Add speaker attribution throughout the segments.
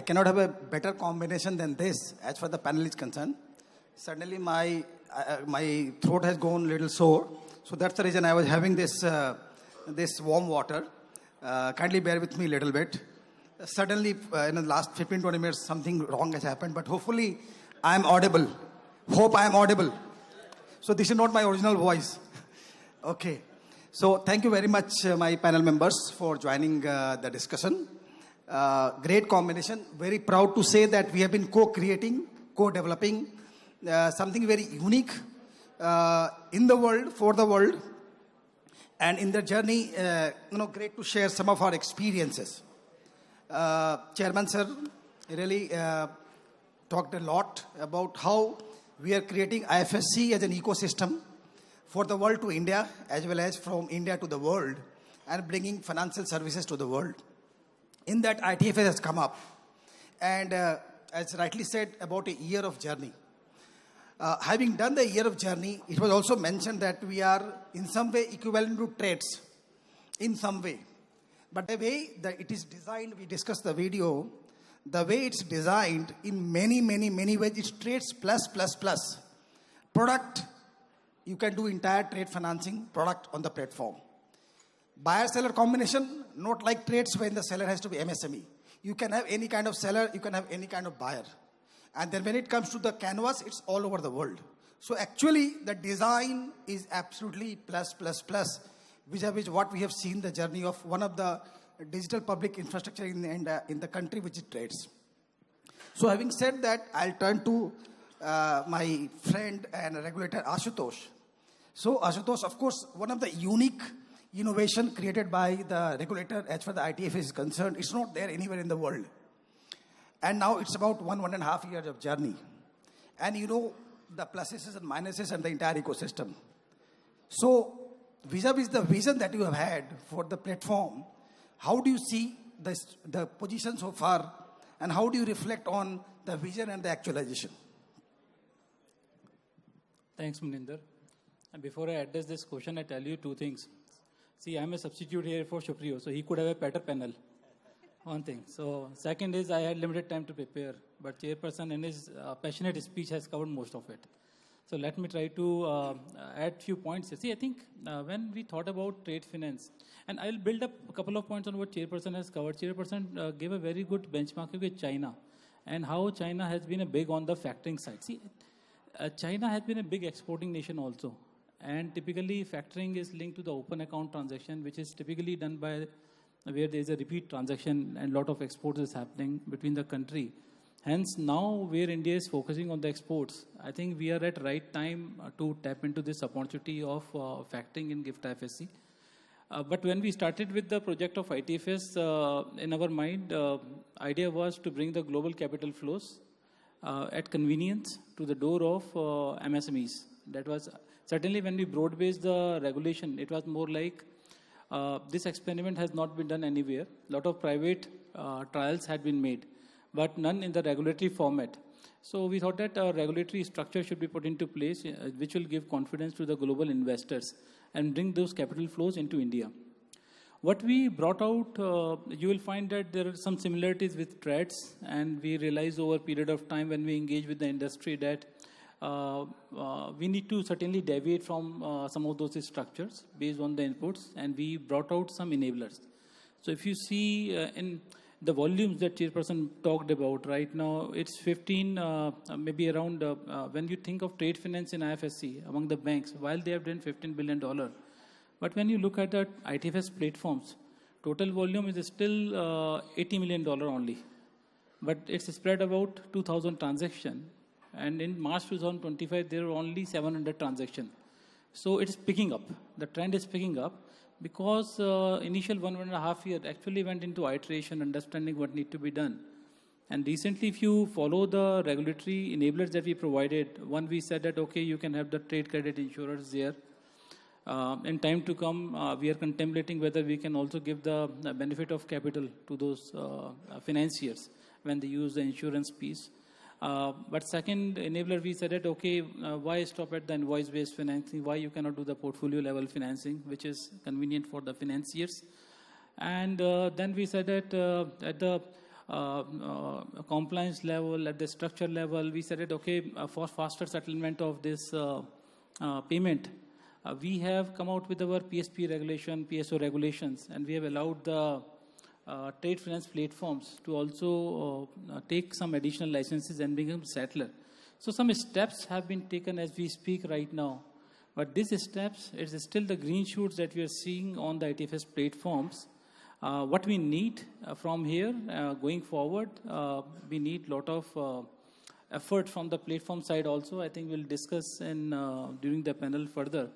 Speaker 1: I cannot have a better combination than this as far as the panel is concerned. Suddenly my throat has gone a little sore. So that's the reason I was having this warm water. Kindly bear with me a little bit. Suddenly, in the last 15-20 minutes, something wrong has happened. But hopefully, I am audible. Hope I am audible. So this is not my original voice. Okay. So thank you very much, my panel members, for joining the discussion. Great combination. Very proud to say that we have been co-creating, co-developing something very unique in the world, for the world. And in the journey, great to share some of our experiences. Chairman sir really talked a lot about how we are creating IFSC as an ecosystem for the world to India, as well as from India to the world, and bringing financial services to the world. In that, ITFS has come up, and as rightly said, about a year of journey. Having done the year of journey, it was also mentioned that we are in some way equivalent to trades, in some way. But the way that it is designed, we discussed the video, the way it's designed in many ways, it's trades plus. Product, you can do entire trade financing product on the platform. Buyer-seller combination, not like trades when the seller has to be MSME. You can have any kind of seller, you can have any kind of buyer. And then when it comes to the canvas, it's all over the world. So actually, the design is absolutely plus, vis-a-vis what we have seen the journey of one of the digital public infrastructure in the country, which is trades. So having said that, I'll turn to my friend and regulator, Ashutosh. So Ashutosh, of course, one of the unique innovation created by the regulator as far as the ITFS is concerned, it's not there anywhere in the world. And now it's about 1.5 years of journey. And you know the pluses and minuses and the entire ecosystem. So vis-a-vis the vision that you have had for the platform, how do you see the position so far, and how do you reflect on the vision and the actualization?
Speaker 2: Thanks, Maninder. And before I address this question, I tell you two things. See, I'm a substitute here for Shupriyo, so he could have a better panel. One thing. So second is I had limited time to prepare, but chairperson in his passionate speech has covered most of it. So let me try to add few points. See, I think when we thought about trade finance, and I'll build up a couple of points on what chairperson has covered. Chairperson gave a very good benchmarking with China and how China has been a big on the factoring side. See, China has been a big exporting nation also. And typically factoring is linked to the open account transaction, which is typically done by where there is a repeat transaction and a lot of exports is happening between the country. Hence, now where India is focusing on the exports, I think we are at right time to tap into this opportunity of factoring in GIFT IFSC. But when we started with the project of ITFS, in our mind, idea was to bring the global capital flows at convenience to the door of MSMEs. That was certainly when we broad-based the regulation, it was more like this experiment has not been done anywhere. A lot of private trials had been made, but none in the regulatory format. So we thought that a regulatory structure should be put into place, which will give confidence to the global investors and bring those capital flows into India. What we brought out, you will find that there are some similarities with trades, and we realized over a period of time when we engage with the industry that we need to certainly deviate from some of those structures based on the inputs, and we brought out some enablers. So if you see in the volumes that chairperson talked about right now, it's 15, maybe around, when you think of trade finance in IFSC among the banks, while they have done $15 billion, but when you look at the ITFS platforms, total volume is still $80 million only, but it's spread about 2,000 transactions. And in March 2025, there were only 700 transactions. So it is picking up. The trend is picking up because initial 1.5 years actually went into iteration, understanding what needs to be done. And recently, if you follow the regulatory enablers that we provided, one, we said that, okay, you can have the trade credit insurers there. In time to come, we are contemplating whether we can also give the benefit of capital to those financiers when they use the insurance piece. But second enabler, we said that, okay, why stop at the invoice-based financing? Why you cannot do the portfolio-level financing, which is convenient for the financiers? And then we said that at the compliance level, at the structure level, we said it, okay, for faster settlement of this payment, we have come out with our PSP regulation, PSO regulations, and we have allowed the trade finance platforms to also take some additional licenses and become settler. So some steps have been taken as we speak right now. But these steps, it is still the green shoots that we are seeing on the ITFS platforms. What we need from here going forward, we need a lot of effort from the platform side also. I think we'll discuss during the panel further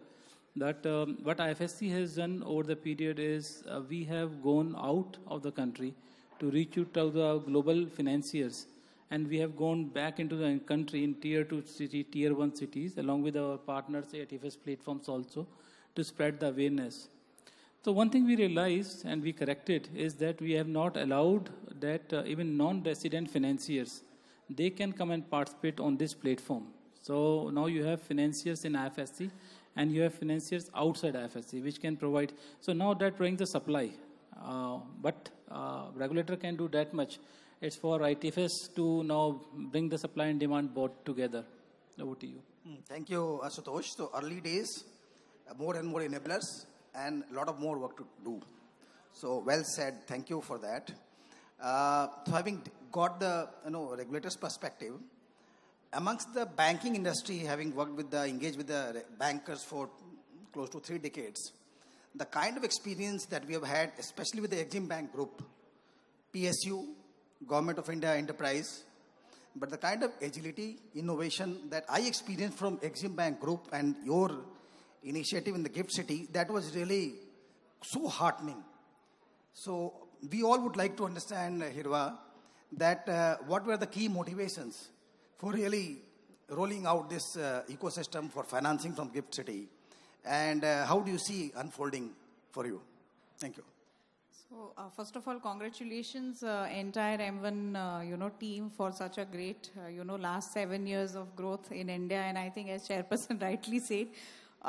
Speaker 2: that what IFSC has done over the period is we have gone out of the country to reach out to the global financiers. And we have gone back into the country in tier 2 city, tier 1 cities, along with our partners, ITFS platforms also, to spread the awareness. So one thing we realized and we corrected is that we have not allowed that even non-resident financiers, they can come and participate on this platform. So now you have financiers in IFSC and you have financiers outside IFSC, which can provide. So now that brings the supply, but regulator can do that much. It's for ITFS to now bring the supply and demand both together. Over to you.
Speaker 1: Thank you, Ashutosh. So early days, more and more enablers and a lot of more work to do. So well said. Thank you for that. So having got the regulator's perspective, amongst the banking industry, having engaged with the bankers for close to 3 decades, the kind of experience that we have had, especially with the Exim Bank Group, PSU, Government of India Enterprise, but the kind of agility, innovation that I experienced from Exim Bank Group and your initiative in the Gift City, that was really so heartening. So we all would like to understand, Hirva, that what were the key motivations for really rolling out this ecosystem for financing from Gift City, and how do you see unfolding for you? Thank you.
Speaker 3: So first of all, congratulations entire M1 team for such a great last 7 years of growth in India, and I think as Chairperson rightly said,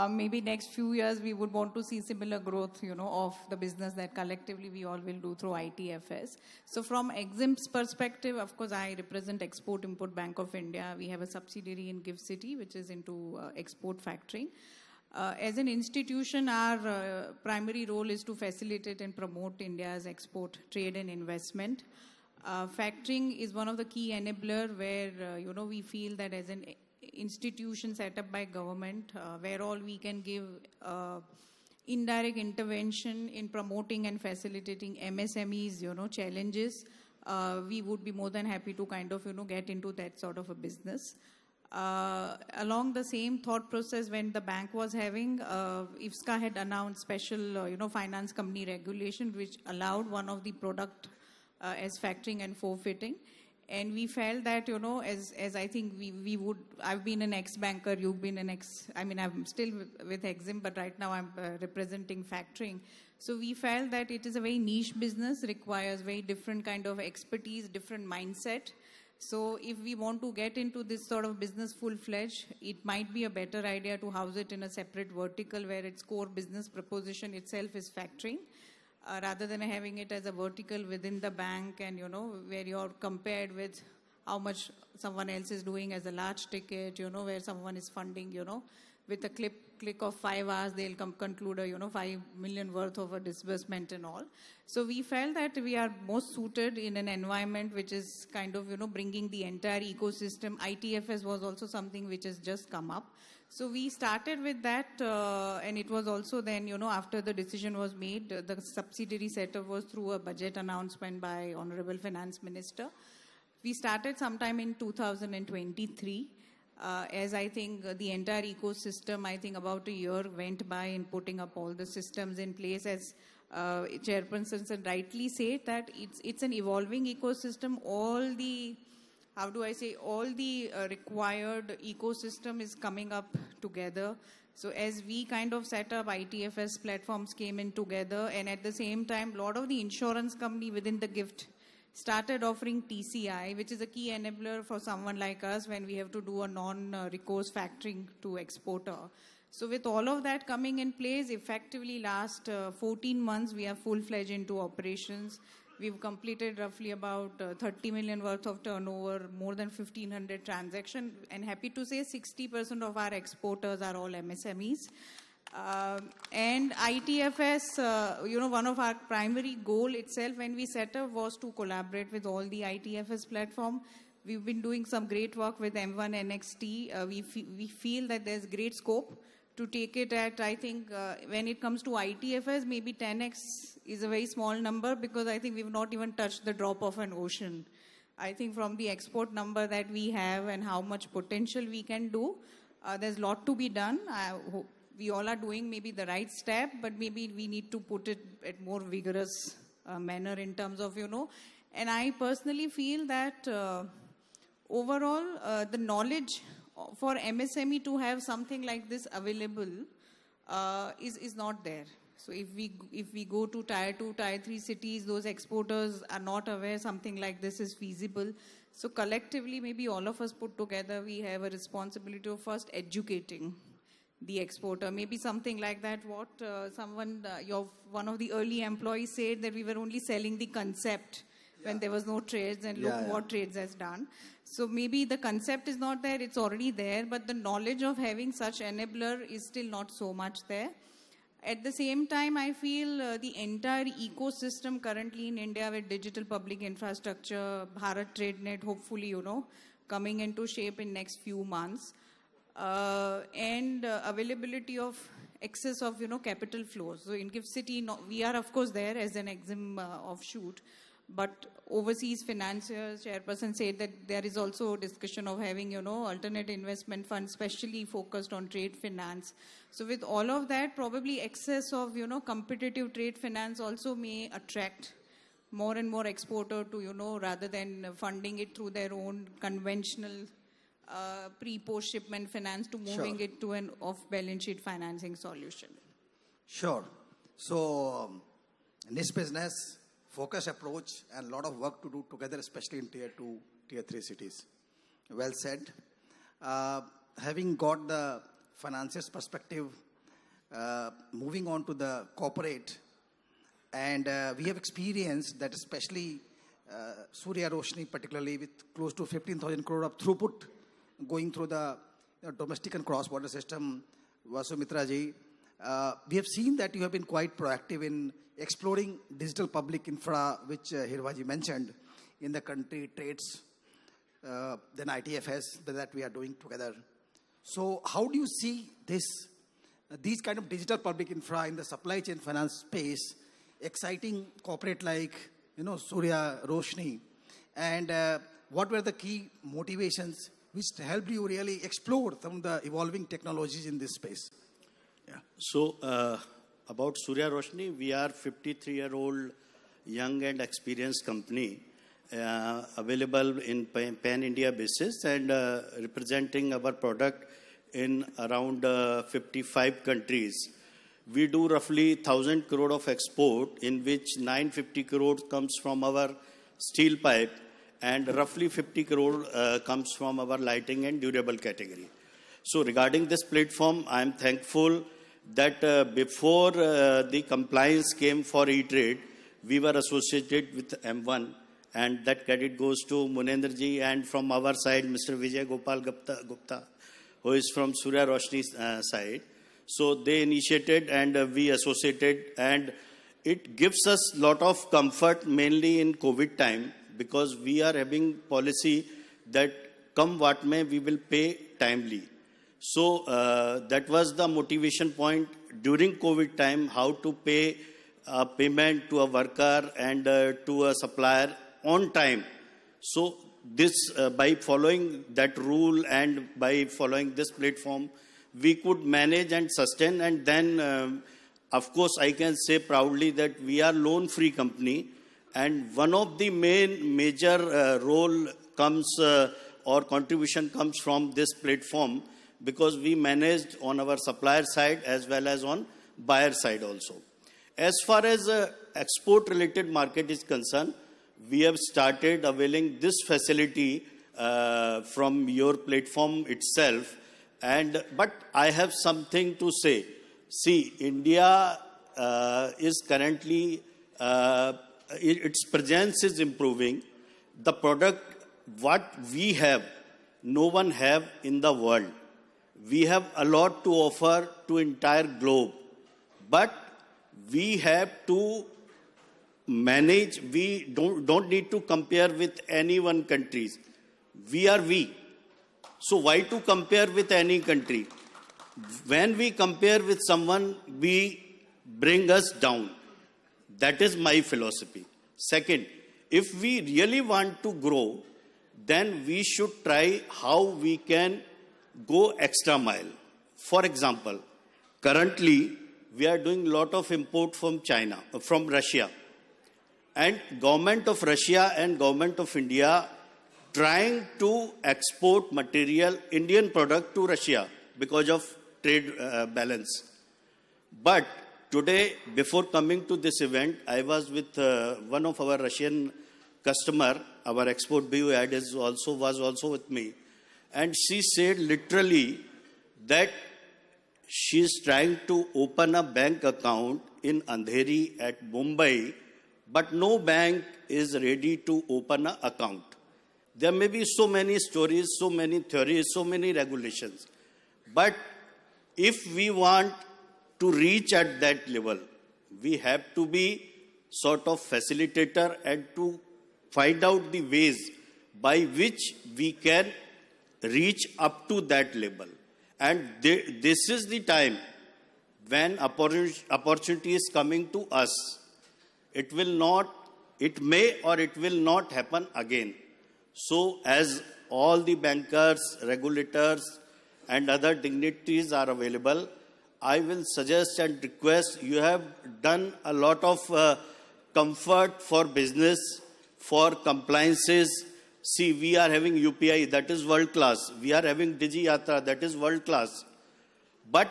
Speaker 3: maybe next few years we would want to see similar growth of the business that collectively we all will do through ITFS. So from Exim's perspective, of course I represent Export Import Bank of India. We have a subsidiary in Gift City which is into export factoring. As an institution, our primary role is to facilitate and promote India's export, trade and investment. Factoring is one of the key enabler where, we feel that as an institution set up by government, where all we can give indirect intervention in promoting and facilitating MSMEs, challenges, we would be more than happy to kind of, get into that sort of a business. Along the same thought process, when the bank was having, IFSCA had announced special, finance company regulation, which allowed one of the product as factoring and forfeiting. And we felt that, as I think we would, I've been an ex-banker, you've been an I'm still with Exim, but right now I'm representing factoring. So we felt that it is a very niche business, requires very different kind of expertise, different mindset. So if we want to get into this sort of business full-fledged, it might be a better idea to house it in a separate vertical where its core business proposition itself is factoring, rather than having it as a vertical within the bank and, where you're compared with how much someone else is doing as a large ticket, where someone is funding, with a click of 5 hours, they'll conclude a, 5 million worth of a disbursement and all. So we felt that we are most suited in an environment which is kind of, bringing the entire ecosystem. ITFS was also something which has just come up. So we started with that, and it was also then, after the decision was made, the subsidiary setup was through a budget announcement by Honorable Finance Minister. We started sometime in 2023. As I think the entire ecosystem, I think about a year went by in putting up all the systems in place. As Chairperson rightly said, that it's an evolving ecosystem. All the required ecosystem is coming up together. So as we kind of set up, ITFS platforms came in together, and at the same time, a lot of the insurance company within the GIFT started offering TCI, which is a key enabler for someone like us when we have to do a non-recourse factoring to exporter. So with all of that coming in place, effectively last 14 months, we are full-fledged into operations. We've completed roughly about 30 million worth of turnover, more than 1,500 transactions, and happy to say 60% of our exporters are all MSMEs. And ITFS, one of our primary goal itself when we set up was to collaborate with all the ITFS platform. We've been doing some great work with M1 NXT. We feel that there's great scope to take it at, I think, when it comes to ITFS, maybe 10x is a very small number because I think we've not even touched the drop of an ocean. I think from the export number that we have and how much potential we can do, there's a lot to be done. I hope we all are doing maybe the right step, but maybe we need to put it at more vigorous manner in terms of, And I personally feel that overall, the knowledge for MSME to have something like this available is not there. So if we go to tier 2, tier 3 cities, those exporters are not aware something like this is feasible. So collectively, maybe all of us put together, we have a responsibility of first educating the exporter. Maybe something like that, what one of the early employees said, that we were only selling the concept when there was no trades, and look what trades has done. So maybe the concept is not there, it's already there, but the knowledge of having such enabler is still not so much there. At the same time, I feel the entire ecosystem currently in India with digital public infrastructure, Bharat TradeNet, hopefully, coming into shape in next few months, and availability of excess of, capital flows. So in GIFT City, we are, of course, there as an EXIM offshoot. But overseas financiers, chairperson said that there is also discussion of having, alternate investment funds, specially focused on trade finance. So with all of that, probably excess of, competitive trade finance also may attract more and more exporter to, rather than funding it through their own conventional pre-post shipment finance to moving it to an off-balance sheet financing solution.
Speaker 1: Sure. So niche business, focused approach, and a lot of work to do together, especially in tier 2, tier 3 cities. Well said. Having got the financiers perspective, moving on to the corporate, and we have experienced that especially Surya Roshni, particularly with close to 15,000 crore of throughput going through the domestic and cross-border system, Vasumitra ji, we have seen that you have been quite proactive in exploring digital public infra, which Hirvaji mentioned, in the country, trades, then ITFS, that we are doing together. So how do you see these kind of digital public infra in the supply chain finance space, exciting corporate like, Surya Roshni, and what were the key motivations which helped you really explore some of the evolving technologies in this space?
Speaker 4: Yeah. So, about Surya Roshni, we are 53-year-old young and experienced company available in pan-India basis and representing our product in around 55 countries. We do roughly 1,000 crore of export, in which 950 crore comes from our steel pipe and roughly 50 crore comes from our lighting and durable category. So regarding this platform, I am thankful that before the compliance came for e-trade, we were associated with M1, and that credit goes to Munendra ji, and from our side, Mr. Vijay Gopal Gupta, who is from Surya Roshni's side. So they initiated and we associated, and it gives us a lot of comfort, mainly in COVID time, because we are having policy that come what may, we will pay timely. So that was the motivation point during COVID time, how to pay a payment to a worker and to a supplier on time. So this, by following that rule and by following this platform, we could manage and sustain. And then, of course, I can say proudly that we are loan-free company. And one of the major role comes or contribution comes from this platform, because we managed on our supplier side as well as on buyer side also. As far as export-related market is concerned, we have started availing this facility from your platform itself. But I have something to say. See, India is currently its presence is improving. The product, what we have, no one have in the world. We have a lot to offer to entire globe, but we have to manage. We don't need to compare with any one countries. We are we. So why to compare with any country? When we compare with someone, we bring us down. That is my philosophy. Second, if we really want to grow, then we should try how we can go extra mile. For example, currently we are doing a lot of import from China, from Russia. And government of Russia and government of India trying to export material, Indian product to Russia because of trade balance. But today, before coming to this event, I was with one of our Russian customer. Our export BU head was also with me. And she said literally that she's trying to open a bank account in Andheri at Mumbai, but no bank is ready to open an account. There may be so many stories, so many theories, so many regulations. But if we want to reach at that level, we have to be sort of facilitator and to find out the ways by which we can reach up to that level. And this is the time when opportunity is coming to us. It may or it will not happen again. So as all the bankers, regulators and other dignitaries are available, I will suggest and request, you have done a lot of comfort for business, for compliances. See, we are having UPI, that is world class. We are having DigiYatra, that is world class. But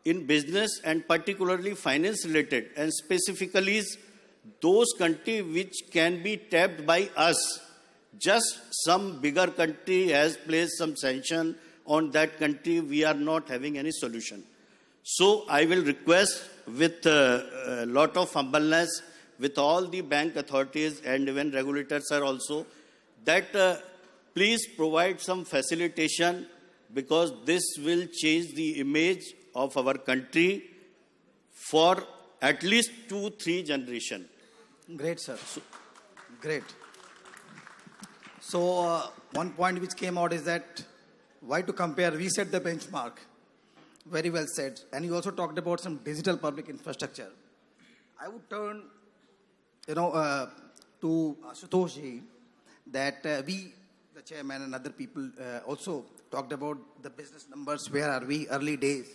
Speaker 4: in business and particularly finance related, and specifically those countries which can be tapped by us, just some bigger country has placed some sanction on that country, we are not having any solution. So I will request with a lot of humbleness with all the bank authorities and even regulators are also that please provide some facilitation because this will change the image of our country for at least 2-3 generations.
Speaker 1: Great, sir. Great. So one point which came out is that why to compare? We set the benchmark. Very well said. And you also talked about some digital public infrastructure. I would turn, to Ashutosh that we, the chairman and other people also talked about the business numbers. Where are we? Early days.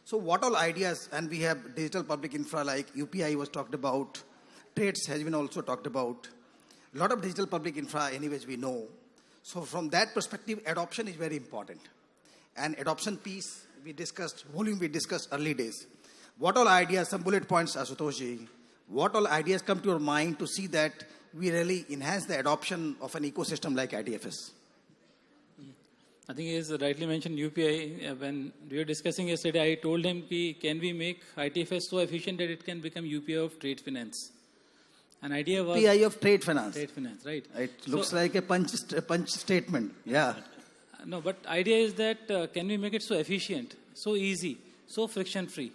Speaker 1: So what all ideas? And we have digital public infra like UPI was talked about. Trades has been also talked about. A lot of digital public infra anyways we know. So from that perspective, adoption is very important. And adoption piece we discussed, volume we discussed early days. What all ideas, some bullet points, Ashutosh, what all ideas come to your mind to see that we really enhance the adoption of an ecosystem like ITFS?
Speaker 2: I think he has rightly mentioned UPI. When we were discussing yesterday, I told him, can we make ITFS so efficient that it can become UPI of trade finance? An idea was...
Speaker 1: UPI of trade finance.
Speaker 2: Trade finance, right.
Speaker 1: It looks like a punch statement. Yeah.
Speaker 2: No, but idea is that can we make it so efficient, so easy, so friction-free?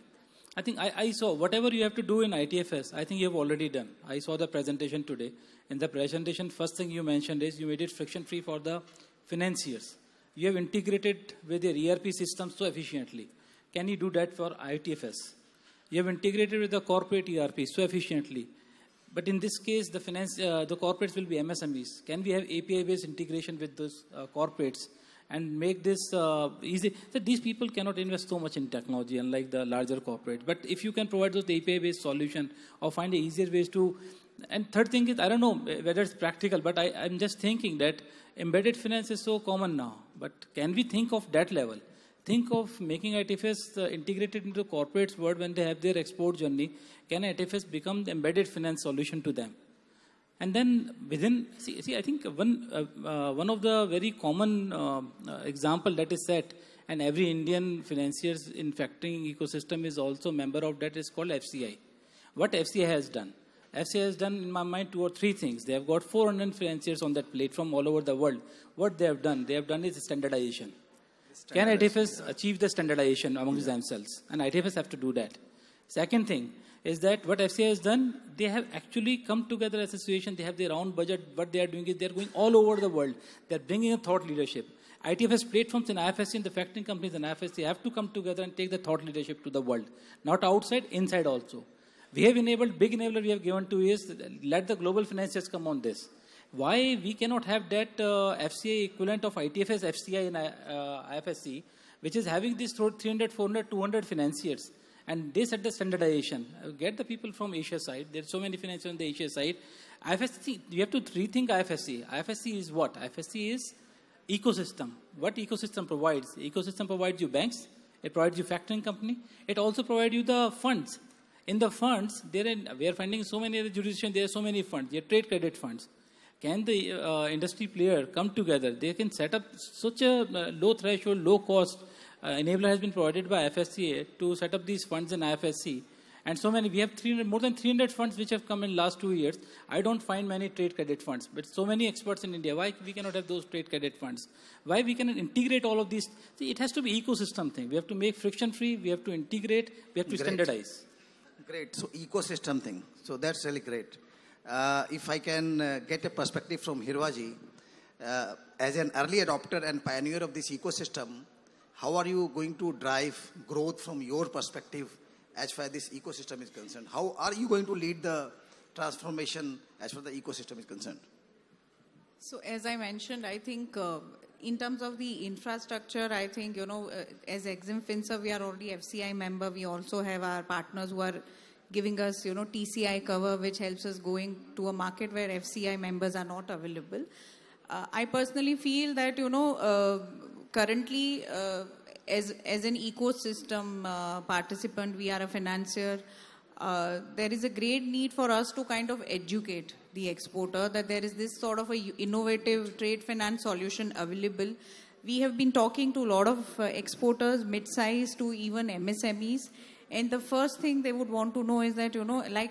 Speaker 2: I think I saw whatever you have to do in ITFS, I think you have already done. I saw the presentation today. In the presentation, first thing you mentioned is you made it friction-free for the financiers. You have integrated with your ERP system so efficiently. Can you do that for ITFS? You have integrated with the corporate ERP so efficiently. But in this case, the corporates will be MSMEs. Can we have API-based integration with those corporates and make this easy? So these people cannot invest so much in technology, unlike the larger corporate. But if you can provide those API-based solution or find easier ways to... And third thing is, I don't know whether it's practical, but I'm just thinking that embedded finance is so common now. But can we think of that level? Think of making ITFS integrated into the corporate's world when they have their export journey. Can ITFS become the embedded finance solution to them? And then within, see I think one of the very common example that is set, and every Indian financiers in factoring ecosystem is also a member of that, is called FCI. What FCI has done? FCI has done, in my mind, 2 or 3 things. They have got 400 financiers on that platform all over the world. What they have done is standardization. Can ITFS achieve the standardization amongst themselves? And ITFS have to do that. Second thing is that what FCI has done, they have actually come together as a association. They have their own budget. What they are doing is they are going all over the world. They are bringing a thought leadership. ITFS platforms in IFSC and the factoring companies in IFSC have to come together and take the thought leadership to the world. Not outside, inside also. We have enabled, big enabler we have given to is, let the global financiers come on this. Why we cannot have that FCI equivalent of ITFS FCI in IFSC, which is having these 300, 400, 200 financiers, and they set the standardization. Get the people from Asia side. There are so many financiers on the Asia side. IFSC, you have to rethink IFSC. IFSC is what? IFSC is ecosystem. What ecosystem provides? Ecosystem provides you banks. It provides you factoring company. It also provides you the funds. In the funds, we are finding so many other jurisdictions. There are so many funds. There are trade credit funds. Can the industry player come together? They can set up such a low threshold, low cost enabler has been provided by FSCA to set up these funds in IFSC. And so many, we have more than 300 funds which have come in last 2 years. I don't find many trade credit funds, but so many experts in India. Why we cannot have those trade credit funds? Why we cannot integrate all of these? See, it has to be ecosystem thing. We have to make friction free. We have to integrate. We have to standardize.
Speaker 1: Great. So ecosystem thing. So that's really great. If I can get a perspective from Hirwaji, as an early adopter and pioneer of this ecosystem, how are you going to drive growth from your perspective as far as this ecosystem is concerned? How are you going to lead the transformation as far as the ecosystem is concerned?
Speaker 3: So as I mentioned, I think in terms of the infrastructure, I think, as Exim FinServ, we are already FCI member. We also have our partners who are giving us, TCI cover, which helps us going to a market where FCI members are not available. I personally feel that, currently, as an ecosystem participant, we are a financier. There is a great need for us to kind of educate the exporter that there is this sort of a innovative trade finance solution available. We have been talking to a lot of exporters, mid-size to even MSMEs. And the first thing they would want to know is that, like,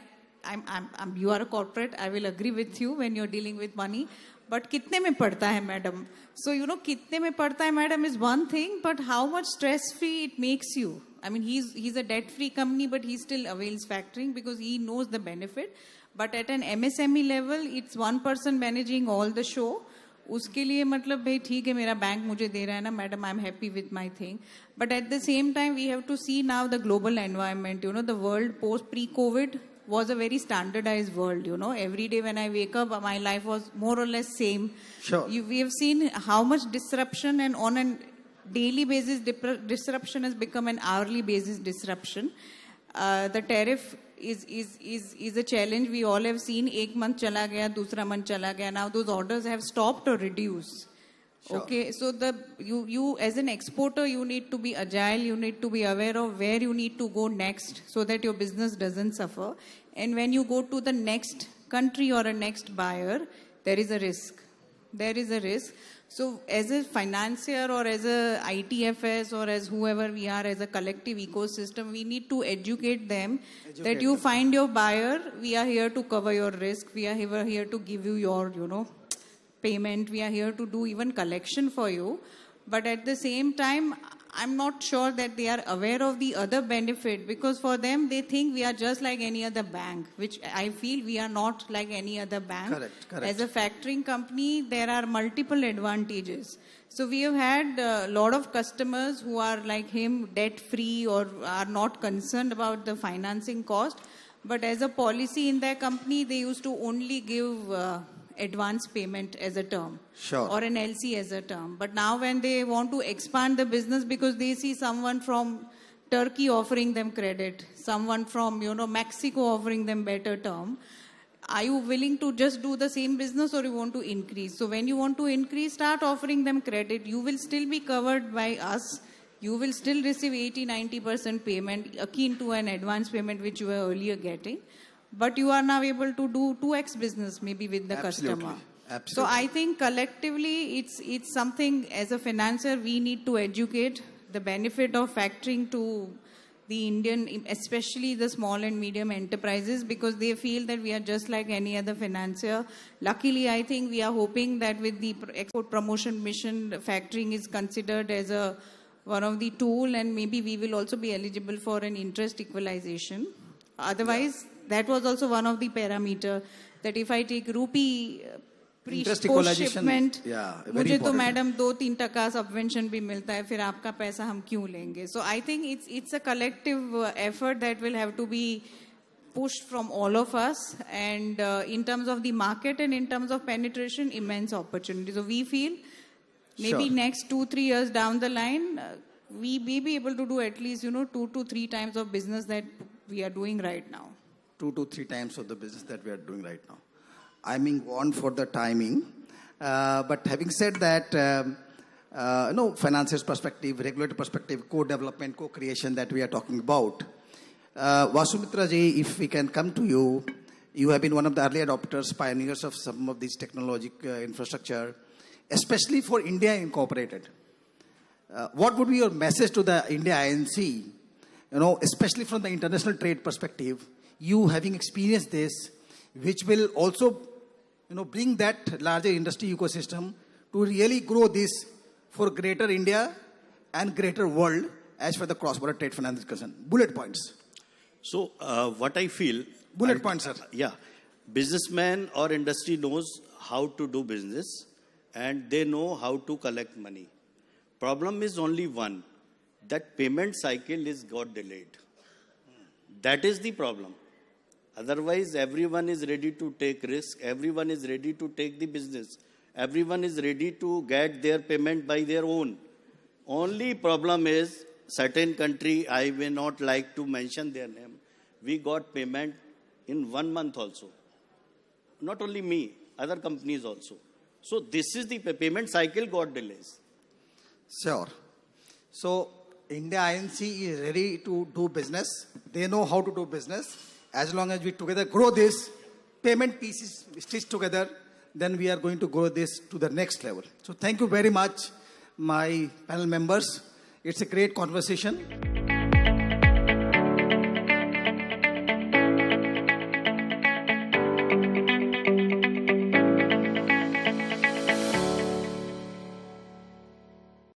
Speaker 3: you are a corporate, I will agree with you when you're dealing with money. But kitne mein padta hai, madam? So, kitne mein padta hai, madam is one thing, but how much stress-free it makes you. I mean, he's a debt-free company, but he still avails factoring because he knows the benefit. But at an MSME level, it's one person managing all the show. उसके लिए मतलब भाई ठीक है मेरा bank मुझे दे रहा है ना madam I am happy with my thing but at the same time we have to see now the global environment the world post pre covid was a very standardized world, Every day when I wake up, my life was more or less same.
Speaker 1: Sure.
Speaker 3: We have seen how much disruption, and on a daily basis, disruption has become an hourly basis disruption. The tariff is a challenge. We all have seen. Ek month chala gaya, dusra month chala gaya. Now those orders have stopped or reduced. Sure. Okay, so you as an exporter, you need to be agile. You need to be aware of where you need to go next, so that your business doesn't suffer. And when you go to the next country or a next buyer, there is a risk. There is a risk. So as a financier or as a ITFS or as whoever we are as a collective ecosystem, we need to educate them that you find your buyer. We are here to cover your risk. We are here to give you your, payment. We are here to do even collection for you. But at the same time, I'm not sure that they are aware of the other benefit, because for them, they think we are just like any other bank, which I feel we are not like any other bank.
Speaker 1: Correct.
Speaker 3: As a factoring company, there are multiple advantages. So we have had a lot of customers who are like him, debt-free or are not concerned about the financing cost. But as a policy in their company, they used to only give advance payment as a term.
Speaker 1: Sure.
Speaker 3: Or an LC as a term. But now when they want to expand the business because they see someone from Turkey offering them credit, someone from, Mexico offering them better term, are you willing to just do the same business or you want to increase? So when you want to increase, start offering them credit. You will still be covered by us. You will still receive 80-90% payment akin to an advance payment which you were earlier getting. But you are now able to do 2x business maybe with the customer.
Speaker 1: Absolutely.
Speaker 3: So I think collectively it's something as a financier we need to educate the benefit of factoring to the Indian, especially the small and medium enterprises, because they feel that we are just like any other financier. Luckily, I think we are hoping that with the export promotion mission, factoring is considered as one of the tool, and maybe we will also be eligible for an interest equalization. Otherwise, that was also one of the parameter that if I take rupee
Speaker 1: Interest
Speaker 3: post
Speaker 1: equalization,
Speaker 3: shipment,
Speaker 1: yeah, very
Speaker 3: मुझे तो
Speaker 1: important.
Speaker 3: Madam 2-3% subvention भी मिलता है, फिर आपका पैसा हम क्यों लेंगे? So I think it's a collective effort that will have to be pushed from all of us, and in terms of the market and in terms of penetration, immense opportunity. So we feel maybe
Speaker 1: Sure.
Speaker 3: next 2-3 years down the line, we may be able to do at least 2 to 3 times of business that we are doing right now.
Speaker 1: 2 to 3 times of the business that we are doing right now. I'm being warned for the timing. But having said that, finances perspective, regulatory perspective, co-development, co-creation that we are talking about. Vasumitra ji, if we can come to you, you have been one of the early adopters, pioneers of some of these technological infrastructure, especially for India Incorporated. What would be your message to the India INC, especially from the international trade perspective, you having experienced this, which will also bring that larger industry ecosystem to really grow this for greater India and greater world as far as the cross-border trade finance is concerned. Bullet points.
Speaker 4: So what I feel...
Speaker 1: Bullet points, sir.
Speaker 4: Yeah. Businessman or industry knows how to do business and they know how to collect money. Problem is only one. That payment cycle is got delayed. That is the problem. Otherwise, everyone is ready to take risk. Everyone is ready to take the business. Everyone is ready to get their payment by their own. Only problem is certain country, I may not like to mention their name, we got payment in 1 month also. Not only me, other companies also. So this is the payment cycle got delays.
Speaker 1: Sure. So India INC is ready to do business. They know how to do business. As long as we together grow this, payment pieces stitched together, then we are going to grow this to the next level. So thank you very much, my panel members. It's a great conversation.